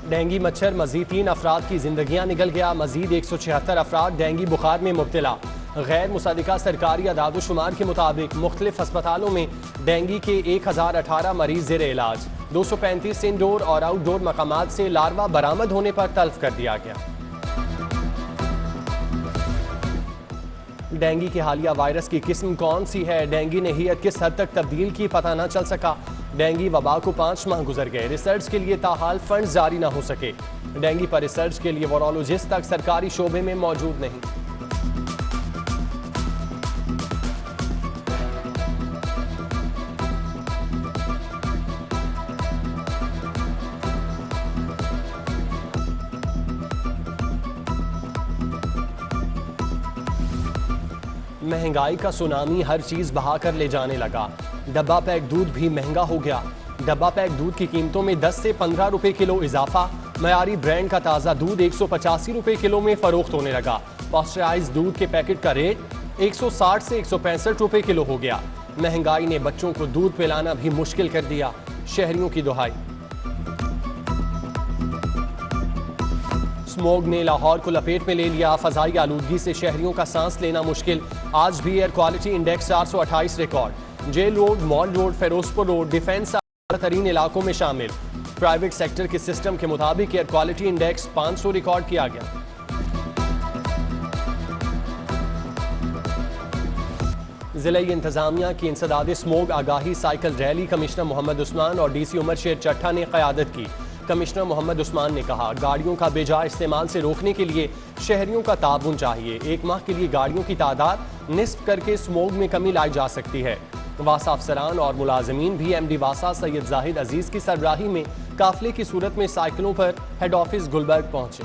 Dinghy मच्छर मजीद 3 अफराद की जिंदगियां निकल गया। मजीद 176 अफराद डेंगी बुखार में मुब्तला। गैर मुसद्दिका सरकारी अदाद-ओ-शुमार के मुताबिक मुख्तलिफ अस्पतालों में डेंगी के 1018 मरीज ज़ेर इलाज। 235 इंडोर और आउटडोर मकामात से लार्वा बरामद होने पर तल्फ कर दिया गया। डेंगी के हालिया वायरस की किस्म कौन सी है, डेंगी ने हियत किस हद तक तब्दील की, पता न चल सका। डेंगी वबा को 5 माह गुजर गए, रिसर्च के लिए ताहाल फंड जारी न हो सके। डेंगी पर रिसर्च के लिए वायरोलॉजिस्ट तक सरकारी शोबे में मौजूद नहीं। महंगाई का सुनामी हर चीज बहा कर ले जाने लगा। डब्बा पैक दूध भी महंगा हो गया। डब्बा पैक दूध की कीमतों में 10 से 15 रुपए किलो इजाफा। मयारी ब्रांड का ताज़ा दूध 185 रुपए किलो में फरोख्त होने लगा। पास्चराइज दूध के पैकेट का रेट 160 से 165 रुपए किलो हो गया। महंगाई ने बच्चों को दूध पिलाना भी मुश्किल कर दिया। शहरियों की दुहाई। स्मोग ने लाहौर को लपेट में ले लिया। फजाई आलूदगी से शहरियों का सांस लेना मुश्किल। आज भी air quality index 428 record. Jail road, mall road, Ferozepur road, defence तरीन इलाकों में शामिल। प्राइवेट सेक्टर के सिस्टम के मुताबिक एयर क्वालिटी इंडेक्स 500 रिकॉर्ड किया गया। जिला इंतजामिया की इंसदाद स्मोग आगाही cycle rally commissioner Mohammad Usman और डीसी उमर शेर चट्टा ने क़यादत की। कमिश्नर मोहम्मद उस्मान ने कहा, गाड़ियों का बेजा इस्तेमाल से रोकने के लिए शहरियों का ताबुन चाहिए। 1 माह के लिए गाड़ियों की तादाद निस्फ करके स्मोग में कमी लाई जा सकती है। वासा अफसरान और मुलाजमीन भी MD वासा सैयद जाहिद अजीज की सरबराही में काफिले की सूरत में साइकिलों पर हेड ऑफिस गुलबर्ग पहुंचे।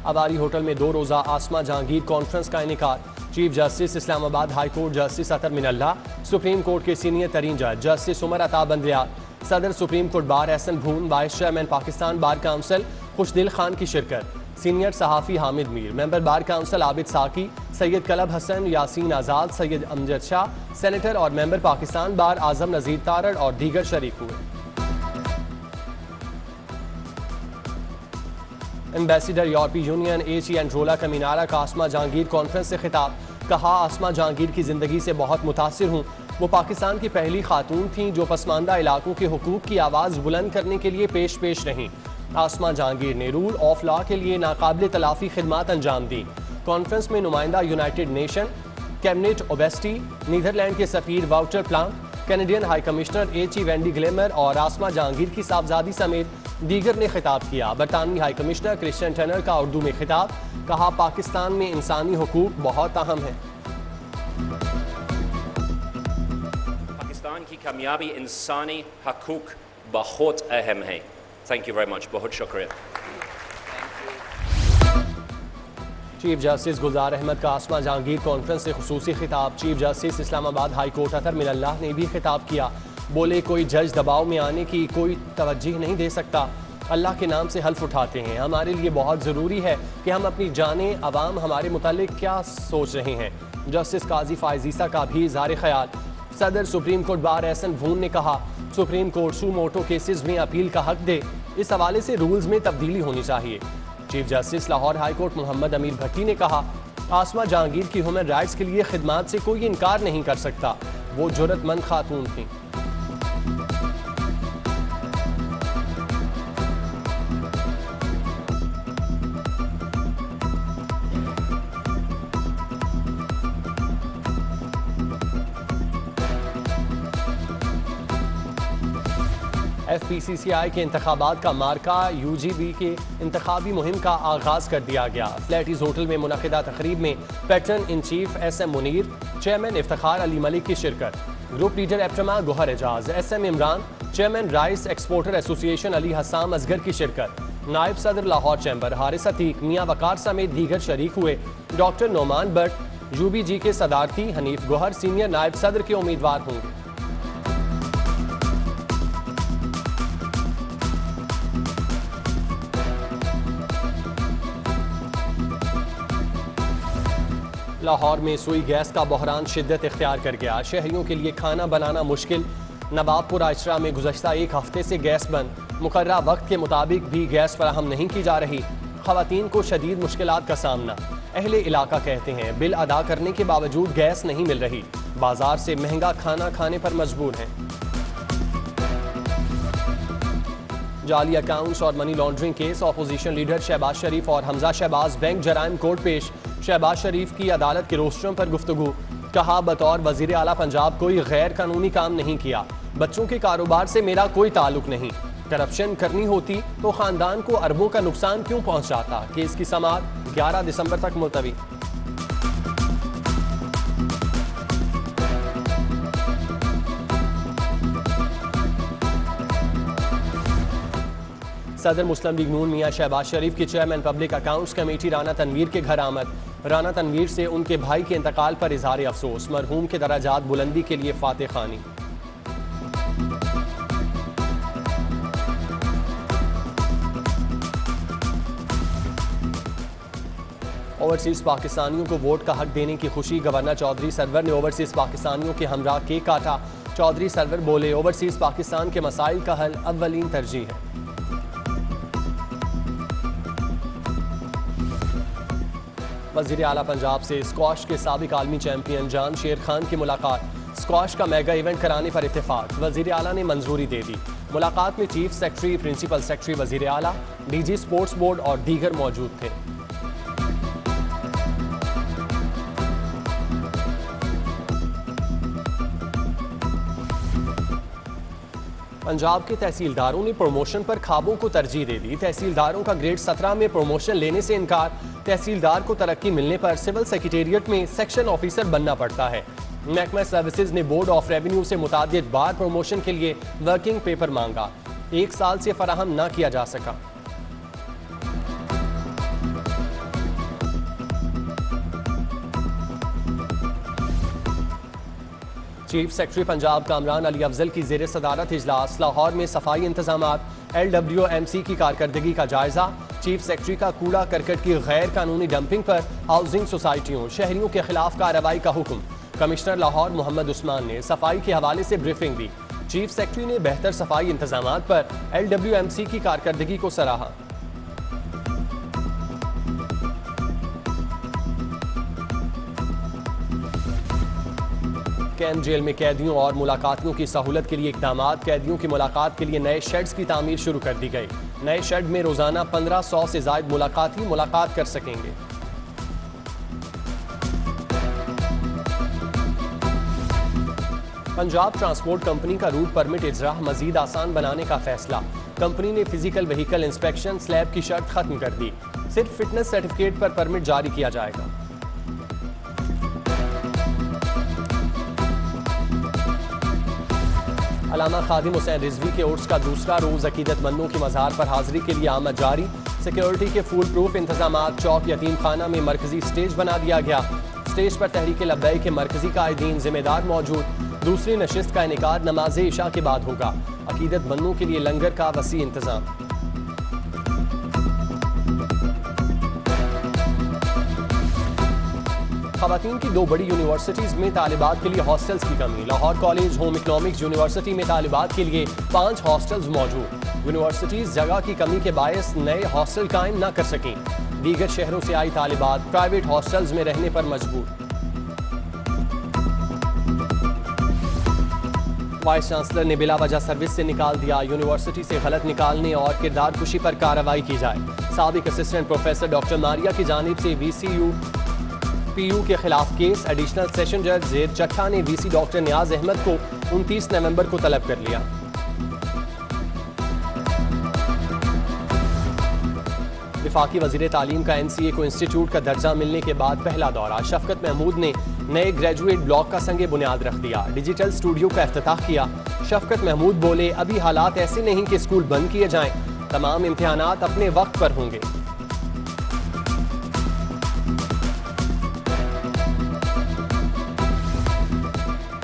अबारी होटल में 2 रोज़ा आसमा जहांगीर कॉन्फ्रेंस का इनेकार। Chief justice Islamabad high court justice Athar Minallah, supreme court के सीनियर तरीन जज जस्टिस उमर अता बंदरियाल, सदर supreme court bar Ahsan Bhoon, vice chairman Pakistan bar council Khushdil Khan की शिरकत। सीनियर सहाफ़ी Hamid Mir, member bar council Abid Saqi, Syed Qalb Hassan, Yasin Azad, Syed Amjad Shah, senator और मेंबर पाकिस्तान बार आजम नज़ीर तारड़ और दीगर शरीक हुए। एम्बेसडर यूरोपी यूनियन HE एंड्रोला का मीनारा का आसमा जहांगीर कॉन्फ्रेंस से खिताब। कहा, आसमा जहांगीर की ज़िंदगी से बहुत मुतासिर हूँ। वो पाकिस्तान की पहली खातून थीं जो पसमानदा इलाकों के हुकूक की आवाज़ बुलंद करने के लिए पेश रहीं। आसमा जहांगीर ने रूल ऑफ लॉ के लिए नाकाबिल तलाफ़ी खिदमात अंजाम दी। कॉन्फ्रेंस में नुमाइंदा यूनाइटेड नेशन, कैबिनेट ओबेस्टी, नीदरलैंड के सफीर Wouter Plant, Canadian high commissioner HE Wendy Gilmour और आसमा जहांगीर की साहबजादी समेत दीगर ने खिताब किया। बरतानवी हाई कमिश्नर क्रिश्चियन टनर का उर्दू में खिताब। कहा, पाकिस्तान में इंसानी हुकूक बहुत अहम है। पाकिस्तान की कामयाबी इंसानी हकूक बहुत अहम है। थैंक यू वेरी मच, बहुत शुक्रिया। चीफ जस्टिस गुलजार अहमद का आसमा जहांगीर कॉन्फ्रेंस से खुसूसी खिताब। Chief justice Islamabad high court Athar Minallah ने भी खिताब किया। बोले, कोई जज दबाव में आने की कोई तवज्जो नहीं दे सकता। अल्लाह के नाम से हल्फ उठाते हैं। हमारे लिए बहुत ज़रूरी है कि हम अपनी जाने अवाम हमारे मुतालिक क्या सोच रहे हैं। जस्टिस काजी फायजीसा का भी इज़हार ख्याल। सदर सुप्रीम कोर्ट बार एहसन भून ने कहा, सुप्रीम कोर्ट सू मोटो केसेस में अपील का हक दे। इस हवाले से रूल्स में तब्दीली होनी चाहिए। Chief justice Lahore high court Muhammad Ameer Bhatti ने कहा, आसमा जहांगीर की ह्यूमन राइट्स के लिए खिदमात से कोई इनकार नहीं कर सकता। वो जुर्रतमंद खातून थी। FPCCI के इंतखाबात का मार्का। UGB के इंतखाबी मुहिम का आगाज कर दिया गया। फ्लैटीज होटल में मुनक़िदा तकरीब में patron in chief SM Munir, chairman Iftikhar Ali Malik की शिरकत। Group leader APTMA Gohar Ejaz, SM Imran, chairman rice exporter association Ali Hasam Asghar की शिरकत। नायब सदर लाहौर चैम्बर हारिस अतीक, मियाँ वकार समेत दीगर शरीक हुए। डॉक्टर नोमान बट UBG के सदारती हनीफ गोहर सीनियर नायब सदर के उम्मीदवार होंगे। लाहौर में सुई गैस का बहरान शिद्दत इख्तियार कर गया। शहरियों के लिए खाना बनाना मुश्किल। नवाबपुर आइशरा में गुज़श्ता एक हफ्ते से गैस बंद। मुकर्ररा वक्त के मुताबिक भी गैस फराहम नहीं की जा रही। ख़वातीन को शदीद मुश्किलात का सामना। अहले इलाका कहते हैं बिल अदा करने के बावजूद गैस नहीं मिल रही। बाजार से महंगा खाना खाने पर मजबूर हैं। जाली अकाउंट्स और money laundering case. Opposition leader Shahbaz Sharif और हमजा शहबाज बैंक जराइम कोर्ट पेश। शहबाज शरीफ की अदालत के रोस्टरों पर गुफ्तगू। कहा, बतौर वजीर आला पंजाब कोई गैर कानूनी काम नहीं किया। बच्चों के कारोबार से मेरा कोई ताल्लुक नहीं। करप्शन करनी होती तो खानदान को अरबों का नुकसान क्यों पहुंचाता। केस की समाअत 11 दिसंबर तक मुलतवी। सदर मुस्लिम लीग नून मियां शहबाज शरीफ की chairman public accounts committee Rana Tanveer के घर आमद। राना तनवीर से उनके भाई के इंतकाल पर इजहार अफसोस। मरहूम के दराजात बुलंदी के लिए फातह खानी। ओवरसीज पाकिस्तानियों को वोट का हक देने की खुशी। गवर्नर चौधरी सरवर ने ओवरसीज पाकिस्तानियों के हमरा केक काटा। चौधरी सरवर बोले, ओवरसीज पाकिस्तान के मसाइल का हल अव्वलीन तरजीह है। वज़ीर आला पंजाब से स्क्वाश के साबिक आलमी चैंपियन जान शेर खान की मुलाकात। स्क्वाश का मेगा इवेंट कराने पर इत्तेफाक। वज़ीर आला ने मंजूरी दे दी। मुलाकात में चीफ सेक्रेटरी, प्रिंसिपल सेक्रेटरी वज़ीर आला, डीजी स्पोर्ट्स बोर्ड और दीगर मौजूद थे। पंजाब के तहसीलदारों ने प्रमोशन पर ख्वाबों को तरजीह दे दी। तहसीलदारों का ग्रेड 17 में प्रमोशन लेने से इनकार। तहसीलदार को तरक्की मिलने पर सिविल सेक्रेटेरिएट में सेक्शन ऑफिसर बनना पड़ता है। महकमा सर्विसेज ने बोर्ड ऑफ रेवेन्यू से मुतादिद बार प्रमोशन के लिए वर्किंग पेपर मांगा। 1 साल से फराहम न किया जा सका। चीफ सेक्रेटरी पंजाब कामरान अली अफजल की ज़ेर सदारत इजलास। लाहौर में सफाई इंतजामात। LWMC की कारकर्दगी का जायजा। चीफ सेक्रेटरी का कूड़ा करकट की गैर कानूनी डंपिंग पर हाउसिंग सोसाइटियों शहरियों के खिलाफ कार्रवाई का हुक्म। कमिश्नर लाहौर मोहम्मद उस्मान ने सफाई के हवाले से ब्रीफिंग दी। चीफ सेक्रेटरी ने बेहतर सफाई इंतजामात पर LWMC की कारकर्दगी को सराहा। कैंट जेल में कैदियों और मुलाकातियों की सहूलत के लिए इकदाम। कैदियों की मुलाकात के लिए नए शेड्स की तामीर शुरू कर दी गई। नए शेड में रोजाना 1500 से ज्यादा मुलाकाती मुलाकात कर सकेंगे। पंजाब ट्रांसपोर्ट कंपनी का रूट परमिट इजरा मजीद आसान बनाने का फैसला। कंपनी ने फिजिकल व्हीकल इंस्पेक्शन स्लैब की शर्त खत्म कर दी। सिर्फ फिटनेस सर्टिफिकेट पर परमिट जारी किया जाएगा। अलामा खादिम हुसैन रिजवी के उर्स का दूसरा रोज अकीदतमंदों की मज़ार पर हाजिरी के लिए आमद जारी। सिक्योरिटी के फुल प्रूफ इंतजाम। चौक यतीम खाना में मरकजी स्टेज बना दिया गया। स्टेज पर तहरीक लब्बैक के मरकजी कायदीन जिम्मेदार मौजूद। दूसरी नशिस्त का इनेकाद नमाज इशा के बाद होगा। अकीदतमंदों के लिए लंगर का वसी इंतजाम। खवातीन की 2 बड़ी यूनिवर्सिटीज में तालिबात के लिए हॉस्टल्स की कमी। Lahore college home economics university में तालिबात के लिए 5 हॉस्टल्स मौजूद। यूनिवर्सिटीज जगह की कमी के बायस नए हॉस्टल कायम न कर सकें। दीगर शहरों से आई तालिबात प्राइवेट हॉस्टल्स में रहने पर मजबूर। वाइस चांसलर ने बिला वजह सर्विस से निकाल दिया। यूनिवर्सिटी से गलत निकालने और किरदार कुशी पर कार्रवाई की जाए। साबिक असिस्टेंट प्रोफेसर डॉक्टर मारिया की जानिब से VCU-PU के खिलाफ केस। एडिशनल सेशन जज ज़ेर चट्ठा ने VC डॉक्टर नियाज अहमद को 29 नवंबर को तलब कर लिया। वफाकी वज़ीर तालीम का NCA को इंस्टीट्यूट का दर्जा मिलने के बाद पहला दौरा। शफकत महमूद ने नए ग्रेजुएट ब्लॉक का संगे बुनियाद रख दिया। डिजिटल स्टूडियो का इफ्तिताह किया। शफकत महमूद बोले, अभी हालात ऐसे नहीं कि स्कूल बंद किए जाएं। तमाम इम्तिहानात अपने वक्त पर होंगे।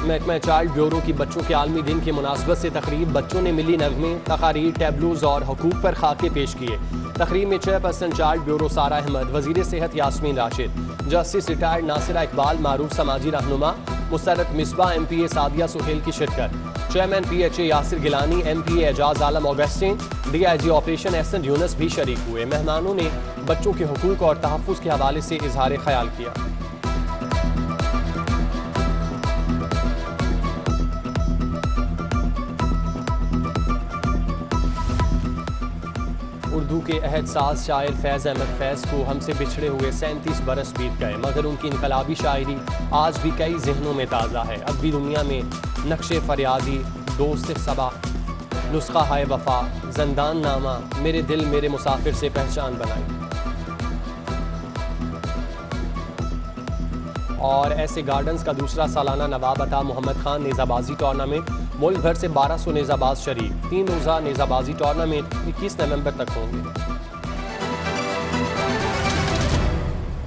महकमा चाइल्ड ब्यूरो की बच्चों के आलमी दिन की मुनासबत से तकरीब। बच्चों ने मिली नगमे, तकारीर, टैबलूज और हुकूक पर खाके पेश किए। तकरीब में चेयरपर्सन चाइल्ड ब्यूरो सारा अहमद, वजीर सेहत यास्मीन राशिद, जस्टिस रिटायर्ड नासिरा इकबाल, मारूफ समाजी रहनुमा मुसर्रत मिसबा, MPA सादिया सुहेल की शिरकत। Chairman PHA Yasir Gilani, MPA Ejaz Alam Augustine, DIG operation Ahsan Younis भी शरीक हुए। मेहमानों ने बच्चों के हुकूक और तहफ़्फ़ुज़ के हवाले से इजहार ख्याल किया। उर्दू के अहद साज शायर फैज़ अहमद फैज़ को हमसे बिछड़े हुए 37 बरस बीत गए, मगर उनकी इनकलाबी शायरी आज भी कई जहनों में ताज़ा है। अब भी दुनिया में नक्शे फरियादी, दोस्त सबा, नुस्खा है वफा, ज़ंदान नामा, मेरे दिल मेरे मुसाफिर से पहचान बनाई। और ऐसे गार्डन्स का दूसरा सालाना नवाब अता मोहम्मद खान नेज़ाबाजी टूर्नामेंट, मुल्क भर से 1200 नेज़ाबाज शरीक। 3 रोज़ा नेज़ाबाजी टूर्नामेंट 21 नवंबर तक होंगे।